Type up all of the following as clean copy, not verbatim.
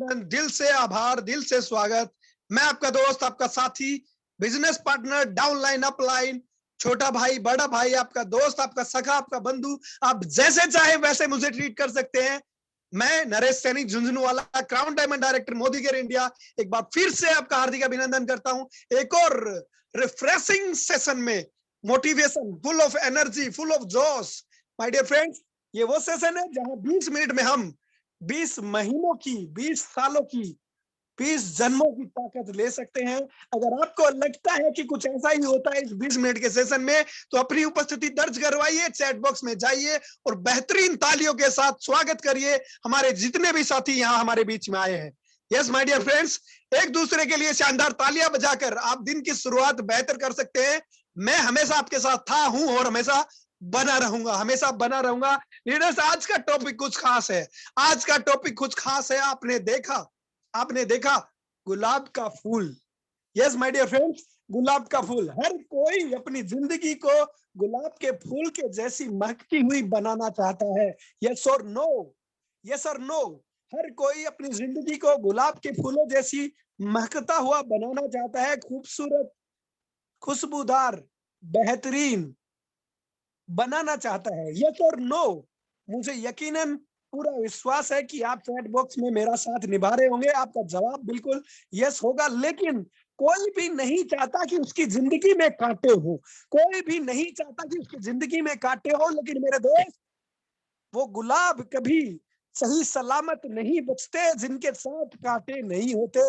अभिनंदन, दिल से आभार, दिल से स्वागत। मैं आपका दोस्त, आपका साथी, बिजनेस पार्टनर, डाउनलाइन अपलाइन, छोटा भाई, बड़ा भाई, आपका दोस्त, आपका सखा, आपका बंधु, आप जैसे चाहे वैसे मुझे ट्रीट कर सकते हैं। मैं Naresh Saini Jhunjhunwala, crown diamond director, Modi care India, एक बार फिर से आपका हार्दिक अभिनंदन करता हूं एक और रिफ्रेशिंग सेशन में। Motivation, full of energy, full of जोश। माय डियर फ्रेंड्स, ये वो सेशन है जहां 20 मिनट में हम 20 महीनों की, 20 सालों की, 20 जन्मों की ताकत ले सकते हैं। अगर आपको लगता है कि कुछ ऐसा ही होता है इस 20 मिनट के सेशन में, तो अपनी उपस्थिति दर्ज करवाइए, चैट बॉक्स में जाइए और बेहतरीन तालियों के साथ स्वागत करिए हमारे जितने भी साथी यहाँ हमारे बीच में आए हैं। यस माय डियर फ्रेंड्स, एक दूसरे के लिए शानदार तालियां बजाकर आप दिन की शुरुआत बेहतर कर सकते हैं। मैं हमेशा आपके साथ था, हूं और हमेशा बना रहूंगा, हमेशा बना रहूंगा। लीडर्स, आज का टॉपिक कुछ खास है। आज का टॉपिक कुछ खास है। आपने देखा गुलाब का फूल। यस माय डियर फ्रेंड्स, गुलाब का फूल। हर कोई अपनी जिंदगी को गुलाब के फूल के जैसी महकती हुई बनाना चाहता है। यस और नो? यस और नो? हर कोई अपनी जिंदगी को गुलाब के फूलों जैसी महकता हुआ बनाना चाहता है, खूबसूरत, खुशबूदार, बेहतरीन बनाना चाहता है। यस और नो? मुझे यकीनन पूरा विश्वास है कि आप चैट बॉक्स में मेरा साथ निभा रहे होंगे। आपका जवाब बिल्कुल यस होगा। लेकिन कोई भी नहीं चाहता कि उसकी जिंदगी में कांटे हो। कोई भी नहीं चाहता कि उसकी जिंदगी में कांटे हो। लेकिन मेरे दोस्त, वो गुलाब कभी सही सलामत नहीं बचते जिनके साथ कांटे नहीं होते।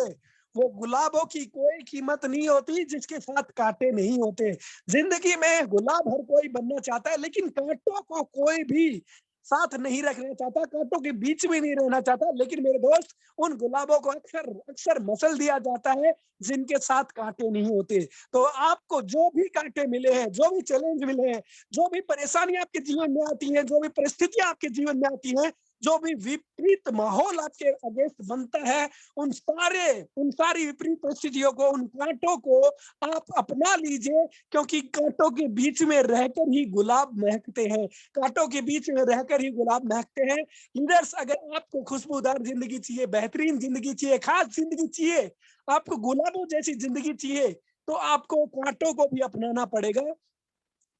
वो गुलाबों की कोई कीमत नहीं होती जिसके साथ कांटे नहीं होते। जिंदगी में गुलाब हर कोई बनना चाहता है, लेकिन कांटों को कोई भी साथ नहीं रखना चाहता, कांटों के बीच में नहीं रहना चाहता। लेकिन मेरे दोस्त, उन गुलाबों को अक्सर अक्सर मसल दिया जाता है जिनके साथ कांटे नहीं होते। तो आपको जो भी कांटे मिले हैं, जो भी चैलेंज मिले हैं, जो भी परेशानियां आपके जीवन में आती हैं, जो भी परिस्थितियां आपके जीवन में आती हैं, जो भी विपरीत माहौल आपके अगेंस्ट बनता है, उन सारी विपरीत परिस्थितियों को, उन कांटों को आप अपना लीजिए, क्योंकि कांटों के बीच में रहकर ही गुलाब महकते हैं। कांटों के बीच में रहकर ही गुलाब महकते हैं। लीडर्स, अगर आपको खुशबूदार जिंदगी चाहिए, बेहतरीन जिंदगी चाहिए, खास जिंदगी चाहिए, आपको गुलाबों जैसी जिंदगी चाहिए, तो आपको कांटों को भी अपनाना पड़ेगा।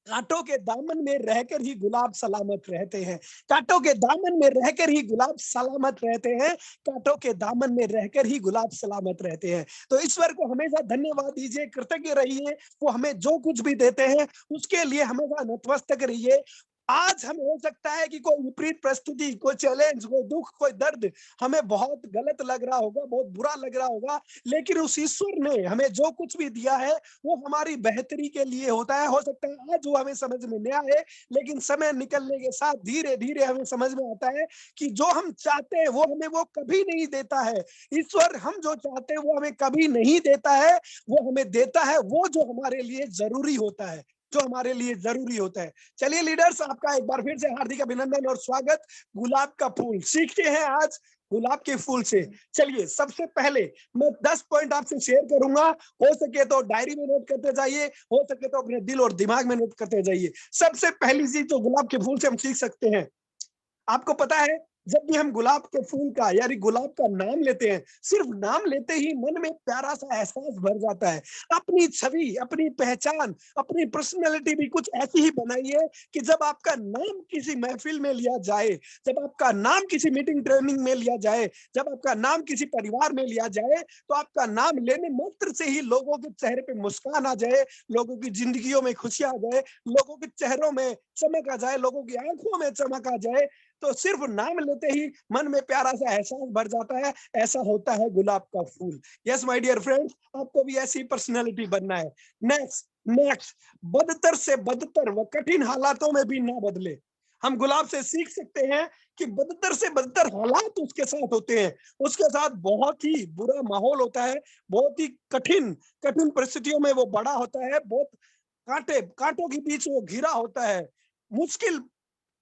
कांटों के दामन में रहकर ही गुलाब सलामत रहते हैं। कांटों के दामन में रहकर ही गुलाब सलामत रहते हैं। कांटों के दामन में रहकर ही गुलाब सलामत रहते हैं। तो ईश्वर को हमेशा धन्यवाद दीजिए, कृतज्ञ रहिए। वो हमें जो कुछ भी देते हैं उसके लिए हमेशा नतमस्तक रहिए। आज हमें हो सकता है कि कोई विपरीत परिस्थिति, कोई चैलेंज, कोई दुख, कोई दर्द हमें बहुत गलत लग रहा होगा, बहुत बुरा लग रहा होगा, लेकिन उस ईश्वर ने हमें जो कुछ भी दिया है वो हमारी बेहतरी के लिए होता है। हो सकता है आज वो हमें समझ में नहीं आए, लेकिन समय निकलने के साथ धीरे धीरे हमें समझ में आता है कि जो हम चाहते हैं वो हमें वो कभी नहीं देता है। ईश्वर हम जो चाहते हैं वो हमें कभी नहीं देता है। वो हमें देता है वो जो हमारे लिए जरूरी होता है, जो हमारे लिए जरूरी होता है। चलिए लीडर्स, आपका एक बार फिर से हार्दिक अभिनंदन और स्वागत। गुलाब का फूल सीखते हैं आज, गुलाब के फूल से। चलिए, सबसे पहले मैं 10 पॉइंट आपसे शेयर करूंगा। हो सके तो डायरी में नोट करते जाइए, हो सके तो अपने दिल और दिमाग में नोट करते जाइए। सबसे पहली चीज जो गुलाब के फूल से हम सीख सकते हैं, आपको पता है, जब भी हम गुलाब के फूल का यानी गुलाब का नाम लेते हैं, सिर्फ नाम लेते ही मन में प्यारा सा एहसास भर जाता है। अपनी छवि, अपनी पहचान, अपनी पर्सनैलिटी भी कुछ ऐसी ही बनाइए कि जब आपका नाम किसी महफिल में लिया जाए, जब आपका नाम किसी मीटिंग ट्रेनिंग में लिया जाए, जब आपका नाम किसी परिवार में लिया जाए, तो आपका नाम लेने मात्र से ही लोगों के चेहरे पे मुस्कान आ जाए, लोगों की जिंदगियों में खुशियां आ जाए, लोगों के चेहरों में चमक आ जाए, लोगों की आंखों में चमक आ जाए। तो सिर्फ नाम लेते ही मन में प्यारा सा एहसास भर जाता है। ऐसा होता है गुलाब का फूल। यस माय डियर फ्रेंड्स, आपको भी ऐसी पर्सनालिटी बनना है। नेक्स्ट नेक्स्ट, बदतर से बदतर व कठिन हालातों में भी ना बदले। हम गुलाब से सीख सकते हैं कि बदतर से बदतर हालात उसके साथ होते हैं, उसके साथ बहुत ही बुरा माहौल होता है, बहुत ही कठिन कठिन परिस्थितियों में वो बड़ा होता है, बहुत कांटों के बीच वो घिरा होता है, मुश्किल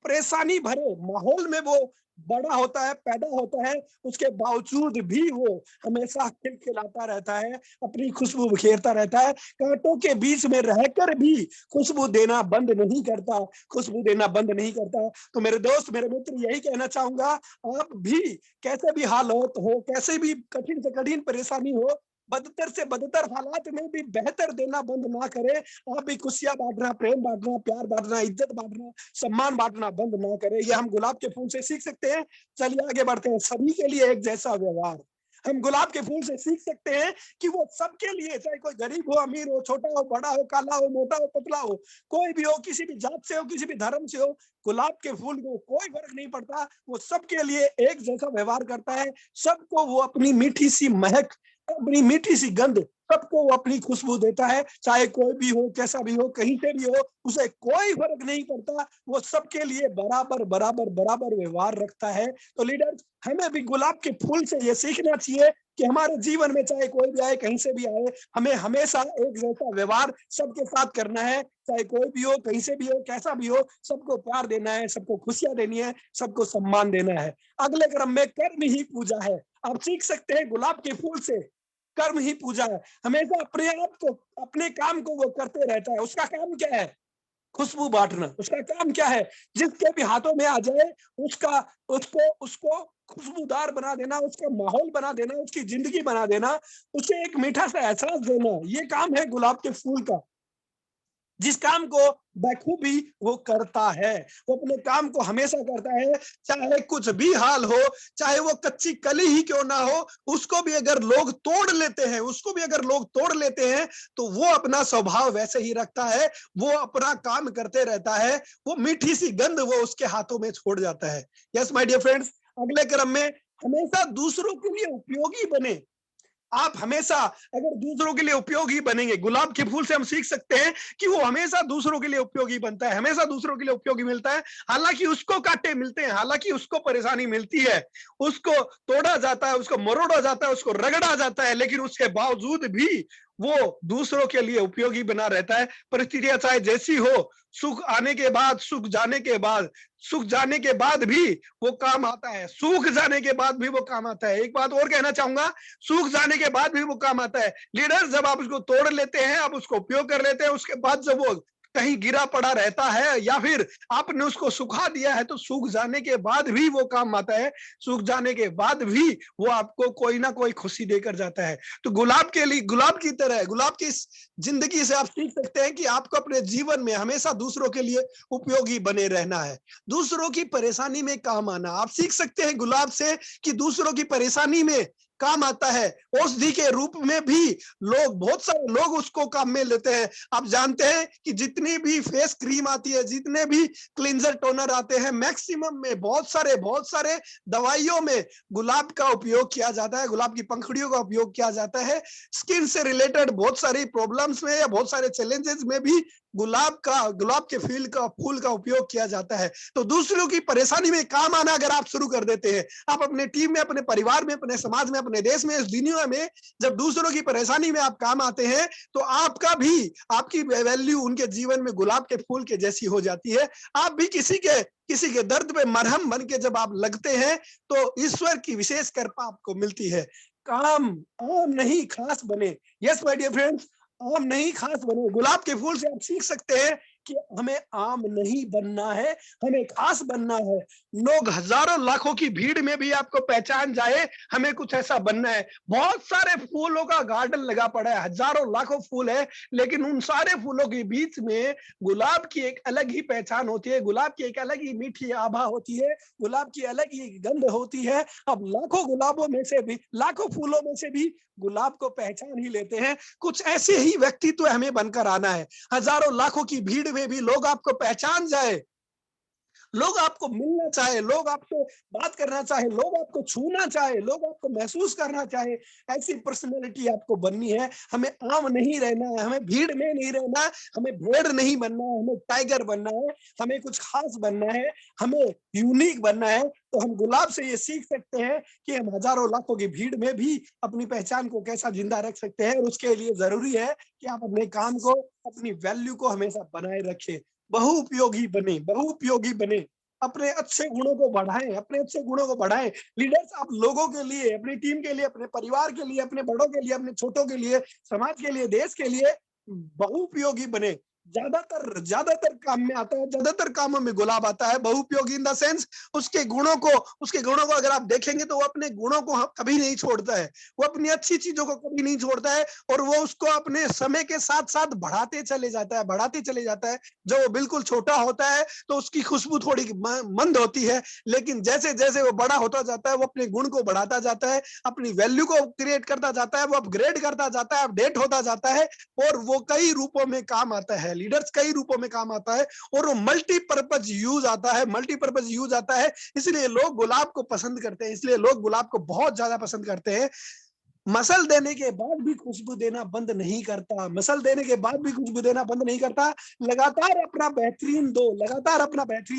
परेशानी भरे माहौल में वो बड़ा होता है, पैदा होता है, उसके बावजूद भी वो हमेशा खिलखिलाता रहता है, अपनी खुशबू बिखेरता रहता है, कांटों के बीच में रहकर भी खुशबू देना बंद नहीं करता, खुशबू देना बंद नहीं करता। तो मेरे दोस्त, मेरे मित्र, यही कहना चाहूंगा, आप भी कैसे भी हालात हो, कैसे भी कठिन से कठिन परेशानी हो, बदतर से बदतर हालात में भी बेहतर देना बंद ना करें। आप भी खुशियां बांटना, प्रेम बांटना, प्यार बांटना, इज्जत बांटना, सम्मान बांटना बंद ना करें। ये हम गुलाब के फूल से सीख सकते हैं। चलिए आगे बढ़ते हैं। सभी के लिए एक जैसा व्यवहार। हम गुलाब के फूल से सीख सकते हैं कि वो सबके लिए, चाहे कोई गरीब हो, अमीर हो, छोटा हो, बड़ा हो, काला हो, मोटा हो, पतला हो, कोई भी हो, किसी भी जात से हो, किसी भी धर्म से हो, गुलाब के फूल को कोई फर्क नहीं पड़ता। वो सबके लिए एक जैसा व्यवहार करता है। सबको वो अपनी मीठी सी महक, अपनी मीठी सी गंध, सबको वो अपनी खुशबू देता है। चाहे कोई भी हो, कैसा भी हो, कहीं से भी हो, उसे कोई फर्क नहीं पड़ता। वो सबके लिए बराबर बराबर बराबर व्यवहार रखता है। तो लीडर्स, हमें भी गुलाब के फूल से ये सीखना चाहिए कि हमारे जीवन में चाहे कोई भी आए, कहीं से भी आए, हमें हमेशा एक जैसा व्यवहार सबके साथ करना है। चाहे कोई भी हो, कहीं से भी हो, कैसा भी हो, सबको प्यार देना है, सबको खुशियां देनी है, सबको सम्मान देना है। अगले क्रम में कर्म ही पूजा है। आप सीख सकते हैं गुलाब के फूल से, कर्म ही पूजा है। हमेशा अपने आप को, अपने काम को वो करते रहता है। उसका काम क्या है? खुशबू बांटना। उसका काम क्या है? जिसके भी हाथों में आ जाए उसका, उसको उसको खुशबूदार बना देना, उसका माहौल बना देना, उसकी जिंदगी बना देना, उसे एक मीठा सा एहसास देना। ये काम है गुलाब के फूल का। जिस काम को बखूबी वो करता है, वो अपने काम को हमेशा करता है, चाहे कुछ भी हाल हो, चाहे वो कच्ची कली ही क्यों ना हो, उसको भी अगर लोग तोड़ लेते हैं, उसको भी अगर लोग तोड़ लेते हैं, तो वो अपना स्वभाव वैसे ही रखता है, वो अपना काम करते रहता है, वो मीठी सी गंध वो उसके हाथों में छोड़ जाता है। यस माय डियर फ्रेंड्स, अगले क्रम में हमेशा दूसरों के लिए उपयोगी बने। आप हमेशा अगर दूसरों के लिए उपयोगी बनेंगे, गुलाब के फूल से हम सीख सकते हैं कि वो हमेशा दूसरों के लिए उपयोगी बनता है, हमेशा दूसरों के लिए उपयोगी मिलता है। हालांकि उसको कांटे मिलते हैं, हालांकि उसको परेशानी मिलती है, उसको तोड़ा जाता है, उसको मरोड़ा जाता है, उसको रगड़ा जाता है, लेकिन उसके बावजूद भी वो दूसरों के लिए उपयोगी बना रहता है। परिस्थितियां चाहे जैसी हो, सुख आने के बाद, सुख जाने के बाद, सुख जाने के बाद भी वो काम आता है, सूख जाने के बाद भी वो काम आता है। एक बात और कहना चाहूंगा, सूख जाने के बाद भी वो काम आता है। लीडर, जब आप उसको तोड़ लेते हैं, आप उसको उपयोग कर लेते हैं, उसके बाद जब वो कहीं गिरा पड़ा रहता है या फिर आपने उसको सुखा दिया है, तो सूख जाने के बाद भी वो काम आता है, सूख जाने के बाद भी वो आपको कोई ना कोई खुशी देकर जाता है। तो गुलाब के लिए, गुलाब की तरह, गुलाब की इस जिंदगी से आप सीख सकते हैं कि आपको अपने जीवन में हमेशा दूसरों के लिए उपयोगी बने रहना है, दूसरों की परेशानी में काम आना। आप सीख सकते हैं गुलाब से कि दूसरों की परेशानी में काम आता है, औषधि के रूप में भी लोग, बहुत सारे लोग उसको काम में लेते हैं। आप जानते हैं कि जितनी भी फेस क्रीम आती है, जितने भी क्लींजर टोनर आते हैं, मैक्सिमम में बहुत सारे दवाइयों में गुलाब का उपयोग किया जाता है, गुलाब की पंखुड़ियों का उपयोग किया जाता है। स्किन से रिलेटेड बहुत सारी प्रॉब्लम्स में या बहुत सारे चैलेंजेस में भी गुलाब के फूल का उपयोग किया जाता है। तो दूसरों की परेशानी में काम आना अगर आप शुरू कर देते हैं, आप अपने टीम में, अपने परिवार में, अपने समाज में, अपने देश में, इस दुनिया में जब दूसरों की परेशानी में आप काम आते हैं, तो आपका भी, आपकी वैल्यू उनके जीवन में गुलाब के फूल के जैसी हो जाती है। आप भी किसी के दर्द पे मरहम बन के जब आप लगते हैं, तो ईश्वर की विशेष कृपा आपको मिलती है। काम आम नहीं खास बने। यस माय डियर फ्रेंड्स, आम नहीं खास बने। गुलाब के फूल से आप सीख सकते हैं कि हमें आम नहीं बनना है, हमें खास बनना है। लोग हजारों लाखों की भीड़ में भी आपको पहचान जाए, हमें कुछ ऐसा बनना है। बहुत सारे फूलों का गार्डन लगा पड़ा है, हजारों लाखों फूल है, लेकिन उन सारे फूलों के बीच में गुलाब की एक अलग ही पहचान होती है, गुलाब की एक अलग ही मीठी आभा होती है, गुलाब की अलग ही गंध होती है। अब लाखों गुलाबों में से भी, लाखों फूलों में से भी गुलाब को पहचान ही लेते हैं। कुछ ऐसे ही व्यक्तित्व हमें बनकर आना है, हजारों लाखों की भीड़ में भी लोग आपको पहचान जाए, लोग आपको मिलना चाहे, लोग आपको बात करना चाहे, लोग आपको छूना चाहे, लोग आपको महसूस करना चाहे, ऐसी पर्सनैलिटी आपको बननी है। हमें आम नहीं रहना है, हमें भीड़ में नहीं रहना, हमें भेड़ नहीं बनना है, हमें टाइगर बनना है, हमें कुछ खास बनना है, हमें यूनिक बनना है। तो हम गुलाब से ये सीख सकते हैं कि हम हजारों लाखों की भीड़ में भी अपनी पहचान को कैसा जिंदा रख सकते हैं। और उसके लिए जरूरी है कि आप अपने काम को, अपनी वैल्यू को हमेशा बनाए रखें, बहुउपयोगी बने, बहुउपयोगी बने। अपने अच्छे गुणों को बढ़ाएं, अपने अच्छे गुणों को बढ़ाएं। लीडर्स, आप लोगों के लिए, अपनी टीम के लिए, अपने परिवार के लिए, अपने बड़ों के लिए, अपने छोटों के लिए, समाज के लिए, देश के लिए बहुउपयोगी बने। ज्यादातर ज्यादातर काम में आता है, ज्यादातर कामों में गुलाब आता है। बहुउपयोगी इन द सेंस उसके गुणों को अगर आप देखेंगे तो वो अपने गुणों को कभी नहीं छोड़ता है, वो अपनी अच्छी चीजों को कभी नहीं छोड़ता है, और वो उसको अपने समय के साथ साथ बढ़ाते चले जाता है। जो वो बिल्कुल छोटा होता है तो उसकी खुशबू थोड़ी मंद होती है, लेकिन जैसे जैसे वो बड़ा होता जाता है वो अपने गुण को बढ़ाता जाता है, अपनी वैल्यू को क्रिएट करता जाता है, वो अपग्रेड करता जाता है, अपडेट होता जाता है, और वो कई रूपों में काम आता है। लीडर्स, कई रूपों में काम आता है, और वो मल्टीपर्पज यूज आता है। इसलिए लोग गुलाब को पसंद करते हैं, इसलिए लोग गुलाब को बहुत ज्यादा पसंद करते हैं। मसल देने के बाद भी खुशबू देना बंद नहीं करता, लगातार अपना बेहतरीन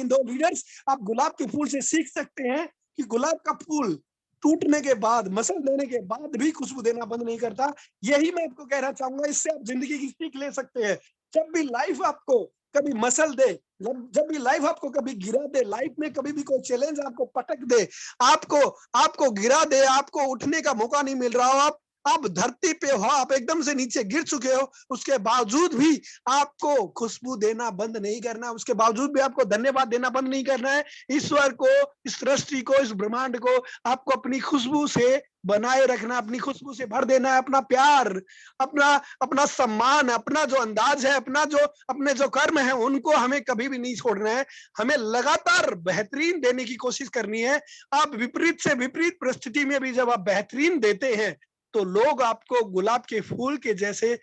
दो। लीडर्स, आप गुलाब के फूल से सीख सकते हैं कि गुलाब का फूल टूटने के बाद, मसल देने के बाद भी खुशबू देना बंद नहीं करता। यही मैं आपको कहना चाहूंगा, इससे आप जिंदगी की सीख ले सकते हैं। जब भी लाइफ आपको कभी मसल दे, जब भी लाइफ आपको कभी गिरा दे, लाइफ में कभी भी कोई चैलेंज आपको पटक दे, आपको आपको गिरा दे, आपको उठने का मौका नहीं मिल रहा हो, आप धरती पे हो, आप एकदम से नीचे गिर चुके हो, उसके बावजूद भी आपको खुशबू देना बंद नहीं करना, उसके बावजूद भी आपको धन्यवाद देना बंद नहीं करना है। ईश्वर को, इस सृष्टि को, इस ब्रह्मांड को आपको अपनी खुशबू से बनाए रखना, अपनी खुशबू से भर देना है। अपना प्यार, अपना अपना सम्मान, अपना जो अंदाज है, अपने जो कर्म है, उनको हमें कभी भी नहीं छोड़ना है। हमें लगातार बेहतरीन देने की कोशिश करनी है। आप विपरीत से विपरीत परिस्थिति में भी जब आप बेहतरीन देते हैं तो लोग आपको गुलाब के फूल के जैसे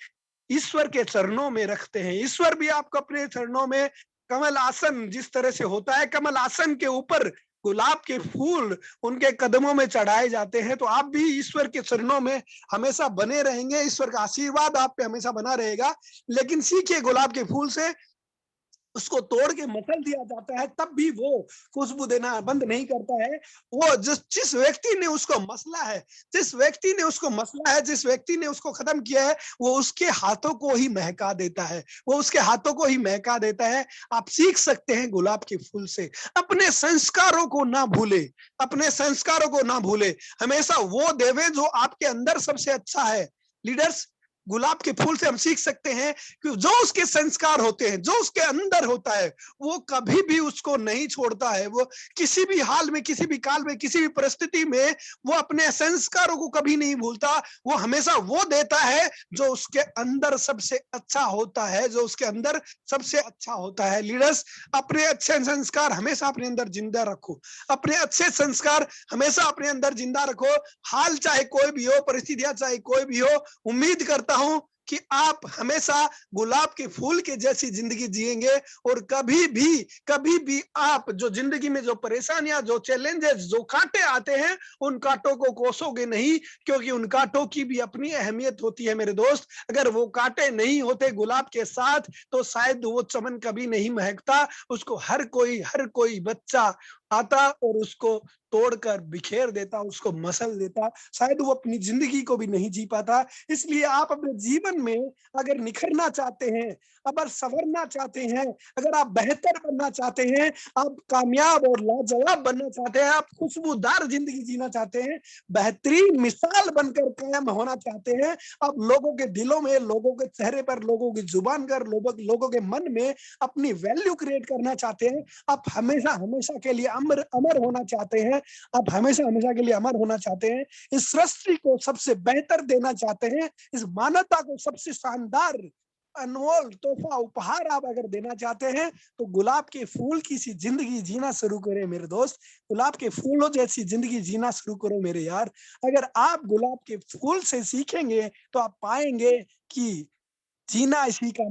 ईश्वर के चरणों में रखते हैं। ईश्वर भी आपको अपने चरणों में, कमल आसन जिस तरह से होता है, कमल आसन के ऊपर गुलाब के फूल उनके कदमों में चढ़ाए जाते हैं, तो आप भी ईश्वर के चरणों में हमेशा बने रहेंगे। ईश्वर का आशीर्वाद आप पे हमेशा बना रहेगा। लेकिन सीखिए, गुलाब के फूल से उसको तोड़ के मसल दिया जाता है, तब भी वो खुशबू देना बंद नहीं करता है। वो जिस व्यक्ति ने उसको मसला है, जिस व्यक्ति ने उसको खत्म किया है, वो उसके हाथों को ही महका देता है। आप सीख सकते हैं गुलाब के फूल से। अपने संस्कारों को ना भूले, हमेशा वो देवे जो आपके अंदर सबसे अच्छा है। लीडर्स, गुलाब के फूल से हम सीख सकते हैं कि जो उसके संस्कार होते हैं, जो उसके अंदर होता है, वो कभी भी उसको नहीं छोड़ता है। वो किसी भी हाल में, किसी भी काल में, किसी भी परिस्थिति में वो अपने संस्कारों को कभी नहीं भूलता। वो हमेशा वो देता है जो उसके अंदर सबसे अच्छा होता है। लीडर्स, अपने अच्छे संस्कार हमेशा अपने अंदर जिंदा रखो। हाल चाहे कोई भी हो, परिस्थितियां चाहे कोई भी हो, उम्मीद करता हूं कि आप हमेशा गुलाब के फूल के जैसी जिंदगी जिएंगे, और कभी भी आप जो जिंदगी में जो परेशानियां, जो चैलेंजेस, जो कांटे आते हैं, उन कांटों को कोसोगे नहीं, क्योंकि उन कांटों की भी अपनी अहमियत होती है मेरे दोस्त। अगर वो कांटे नहीं होते गुलाब के साथ तो शायद वो चमन कभी नहीं महकता। उसको हर कोई बच्चा आता और उसको तोड़कर बिखेर देता, उसको मसल देता, शायद वो अपनी जिंदगी को भी नहीं जी पाता। इसलिए आप अपने जीवन में अगर निखरना चाहते हैं, अगर संवरना चाहते हैं, अगर आप बेहतर बनना चाहते हैं, आप कामयाब और लाजवाब बनना चाहते हैं, आप खुशबूदार जिंदगी जीना चाहते हैं, बेहतरीन मिसाल बनकर कायम होना चाहते हैं, आप लोगों के दिलों में, लोगों के चेहरे पर, लोगों की जुबान पर, लोगों के मन में अपनी वैल्यू क्रिएट करना चाहते हैं, आप हमेशा हमेशा के लिए अमर होना चाहते हैं, इस सृष्टि को सबसे बेहतर देना चाहते हैं, इस मानवता को सबसे शानदार अनमोल तोहफा उपहार आप अगर देना चाहते हैं, तो गुलाब के फूल की सी जिंदगी जीना शुरू करें मेरे दोस्त। गुलाब के फूलों जैसी जिंदगी जीना शुरू करो मेरे यार। अगर आप गुलाब के फूल से सीखेंगे तो आप पाएंगे कि जीना इसी का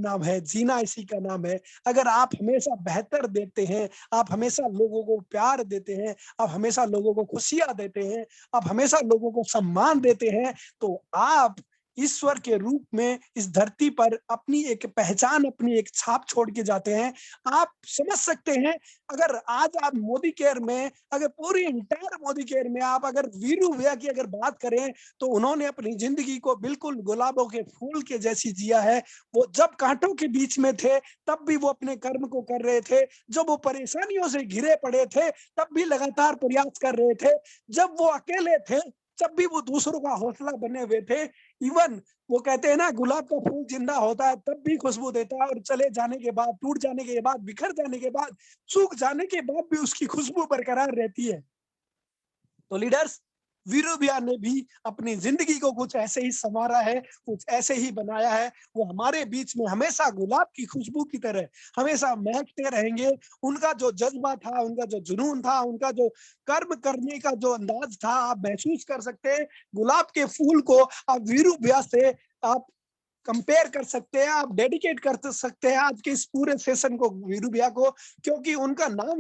नाम है। अगर आप हमेशा बेहतर देते हैं, आप हमेशा लोगों को प्यार देते हैं, आप हमेशा लोगों को खुशियां देते हैं, आप हमेशा लोगों को सम्मान देते हैं, तो आप ईश्वर के रूप में इस धरती पर अपनी एक पहचान, अपनी एक छाप छोड़ के जाते हैं। आप समझ सकते हैं, अगर आज आप मोदी केयर में, अगर पूरी इंटायर मोदी केयर में आप अगर वीरू भैया की अगर बात करें, तो उन्होंने अपनी जिंदगी को बिल्कुल गुलाबों के फूल के जैसी जिया है। वो जब कांटों के बीच में थे तब भी वो अपने कर्म को कर रहे थे, जब वो परेशानियों से घिरे पड़े थे तब भी लगातार प्रयास कर रहे थे, जब वो अकेले थे तब भी वो दूसरों का हौसला बने हुए थे। इवन वो कहते हैं ना, गुलाब का फूल जिंदा होता है तब भी खुशबू देता है, और चले जाने के बाद, टूट जाने के बाद, बिखर जाने के बाद, सूख जाने के बाद भी उसकी खुशबू बरकरार रहती है। तो लीडर्स, वीरू भैया ने भी अपनी जिंदगी को कुछ ऐसे ही संवारा है, कुछ ऐसे ही बनाया है। वो हमारे बीच में हमेशा गुलाब की खुशबू की तरह हमेशा महकते रहेंगे। उनका जो जज्बा था, उनका जो जुनून था, उनका जो कर्म करने का जो अंदाज था, आप महसूस कर सकते हैं। गुलाब के फूल को आप वीरू भैया से आप कंपेयर कर सकते हैं, आप डेडिकेट कर सकते हैं आज के इस पूरे सेशन को वीरू भैया को, क्योंकि उनका नाम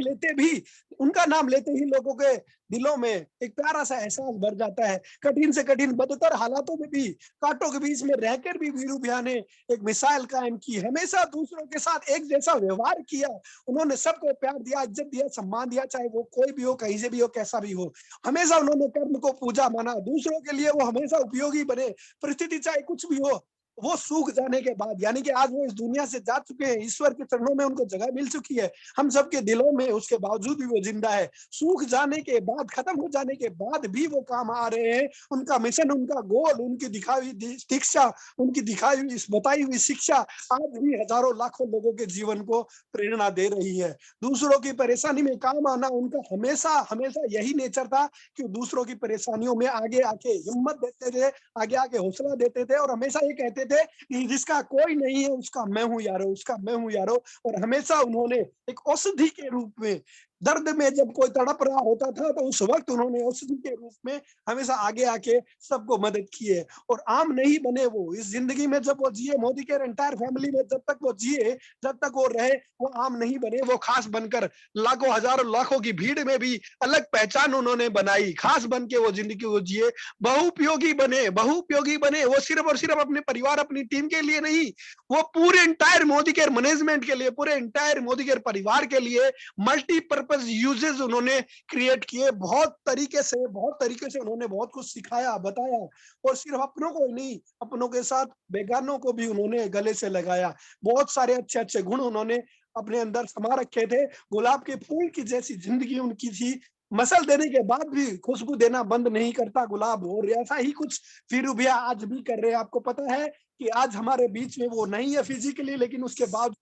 लेते ही लोगों के दिलों में एक प्यारा सा एहसास भर जाता है। कठिन से कठिन बदतर हालातों में भी, कांटों के बीच में रहकर भी वीरू भैया ने एक मिसाइल कायम की, हमेशा दूसरों के साथ एक जैसा व्यवहार किया। उन्होंने सबको प्यार दिया, इज्जत दिया, सम्मान दिया, चाहे वो कोई भी हो, कहीं से भी हो, कैसा भी हो। हमेशा उन्होंने कर्म को पूजा माना, दूसरों के लिए वो हमेशा उपयोगी बने। परिस्थिति चाहे कुछ भी हो, वो सूख जाने के बाद, यानी कि आज वो इस दुनिया से जा चुके हैं, ईश्वर के चरणों में उनको जगह मिल चुकी है, हम सबके दिलों में, उसके बावजूद भी वो जिंदा है। सूख जाने के बाद, खत्म हो जाने के बाद भी वो काम आ रहे हैं। उनका मिशन, उनका गोल, उनकी दिखाई हुई शिक्षा, उनकी दिखाई हुई बताई हुई शिक्षा आज भी हजारों लाखों लोगों के जीवन को प्रेरणा दे रही है। दूसरों की परेशानी में काम आना उनका हमेशा हमेशा यही नेचर था कि दूसरों की परेशानियों में आगे आके हिम्मत देते थे, आगे आके हौसला देते थे, और हमेशा ये कहते थे कि जिसका कोई नहीं है उसका मैं हूं यारो, उसका मैं हूं यारो। और हमेशा उन्होंने एक औषधि के रूप में, दर्द में जब कोई तड़प रहा होता था तो उस वक्त उन्होंने औषधि के रूप में हमेशा आगे आके सबको मदद की है। और आम नहीं बने वो इस जिंदगी में, जब वो जिए, मोदी के एंटायर फैमिली में जब तक वो जिए, जब तक वो रहे, वो आम नहीं बने, वो खास बनकर लाखों हजारों लाखों की भीड़ में भी अलग पहचान उन्होंने बनाई, खास बन के वो जिंदगी को जिए, बहुउपयोगी बने, बहुउपयोगी बने। वो सिर्फ और सिर्फ अपने परिवार, अपनी टीम के लिए नहीं, वो पूरे इंटायर मोदी केयर मैनेजमेंट के लिए, पूरे इंटायर मोदी केयर परिवार के लिए मल्टीपर्पज यूजेस उन्होंने क्रिएट किए। बहुत तरीके से उन्होंने बहुत कुछ सिखाया, बताया, और सिर्फ अपनों को ही नहीं, अपनों के साथ बेगानों को भी उन्होंने गले से लगाया। बहुत सारे अच्छे अच्छे गुण उन्होंने अपने अंदर समा रखे थे। गुलाब के फूल की जैसी जिंदगी उनकी थी। मसल देने के बाद भी खुशबू देना बंद नहीं करता गुलाब, और ऐसा ही कुछ वीरू भैया आज भी कर रहे हैं। आपको पता है कि आज हमारे बीच में वो नहीं है फिजिकली, लेकिन उसके बाद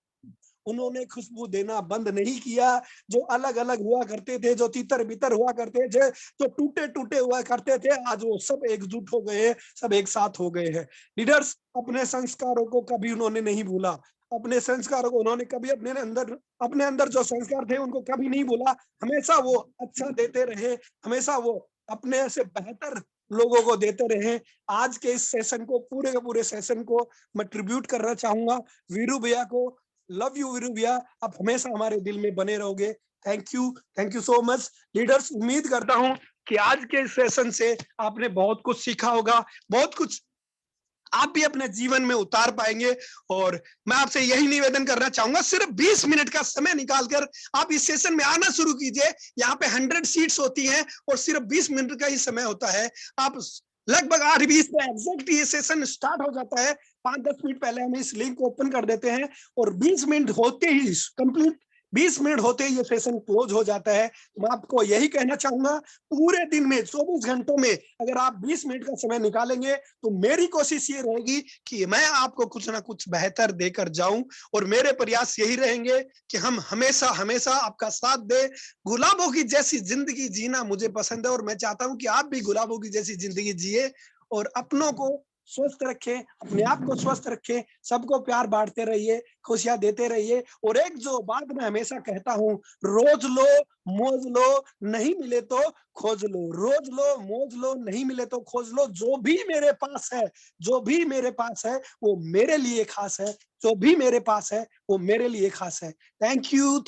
उन्होंने खुशबू देना बंद नहीं किया। जो अलग अलग हुआ करते थे, जो तितर बितर हुआ करते थे, जो टूटे टूटे हुआ करते थे, आज वो सब एकजुट हो गए हैं, सब एक साथ हो गए हैं। लीडर्स, अपने संस्कारों को कभी उन्होंने नहीं भूला। अपने संस्कारों को उन्होंने कभी अपने अंदर जो संस्कार थे उनको कभी नहीं भूला। हमेशा वो अच्छा देते रहे, हमेशा वो अपने से बेहतर लोगों को देते रहे। आज के इस सेशन को, पूरे के पूरे सेशन को मैं ट्रिब्यूट करना चाहूंगा वीरू भैया को। लव यू वीरू भैया, आप हमेशा हमारे दिल में बने रहोगे। Thank you so much leaders. उम्मीद करता हूं कि आज के सेशन से आपने बहुत कुछ सीखा होगा, बहुत कुछ आप भी अपने जीवन में उतार पाएंगे। और मैं आपसे यही निवेदन करना चाहूंगा, सिर्फ 20 मिनट का समय निकालकर आप इस सेशन में आना शुरू कीजिए। यहाँ पे 100 सीट्स होती हैं और सिर्फ 20 मिनट का ही समय होता है। आप लगभग 8:20 पे एग्जैक्ट ये सेशन स्टार्ट हो जाता है। 5-10 मिनट पहले हम इस लिंक को ओपन कर देते हैं और 20 मिनट होते ही कंप्लीट, 20 मिनट होते ही ये सेशन क्लोज हो जाता है। मैं आपको यही कहना चाहूंगा, पूरे दिन में 24 घंटों में अगर आप 20 मिनट का समय निकालेंगे तो मेरी कोशिश ये रहेगी कि मैं आपको कुछ ना कुछ बेहतर देकर जाऊं। और मेरे प्रयास यही रहेंगे कि हम हमेशा हमेशा आपका साथ दे। गुलाबों की जैसी जिंदगी जीना मुझे पसंद है और मैं चाहता हूं कि आप भी गुलाबों की जैसी जिंदगी जिए और अपनों को स्वस्थ रखें, अपने आप को स्वस्थ रखें, सबको प्यार बांटते रहिए, खुशियां देते रहिए। और एक जो बात मैं हमेशा कहता हूं, रोज लो मौज लो, नहीं मिले तो खोज लो। रोज लो मौज लो, नहीं मिले तो खोज लो। जो भी मेरे पास है, जो भी मेरे पास है वो मेरे लिए खास है, जो भी मेरे पास है वो मेरे लिए खास है। Thank you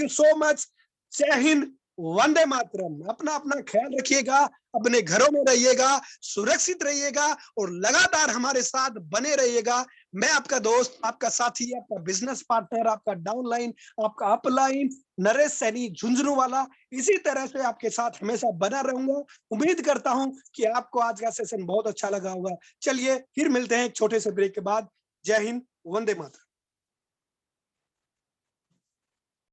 so much. जय हिंद, वंदे मातरम। अपना अपना ख्याल रखिएगा, अपने घरों में रहिएगा, सुरक्षित रहिएगा और लगातार हमारे साथ बने रहिएगा। मैं आपका दोस्त, आपका साथी, आपका बिजनेस पार्टनर, आपका डाउनलाइन, आपका अपलाइन, नरेश सैनी झुंझुनूवाला, इसी तरह से आपके साथ हमेशा बना रहूंगा। उम्मीद करता हूं कि आपको आज का सेशन बहुत अच्छा लगा होगा। चलिए फिर मिलते हैं एक छोटे से ब्रेक के बाद। जय हिंद, वंदे मातरम।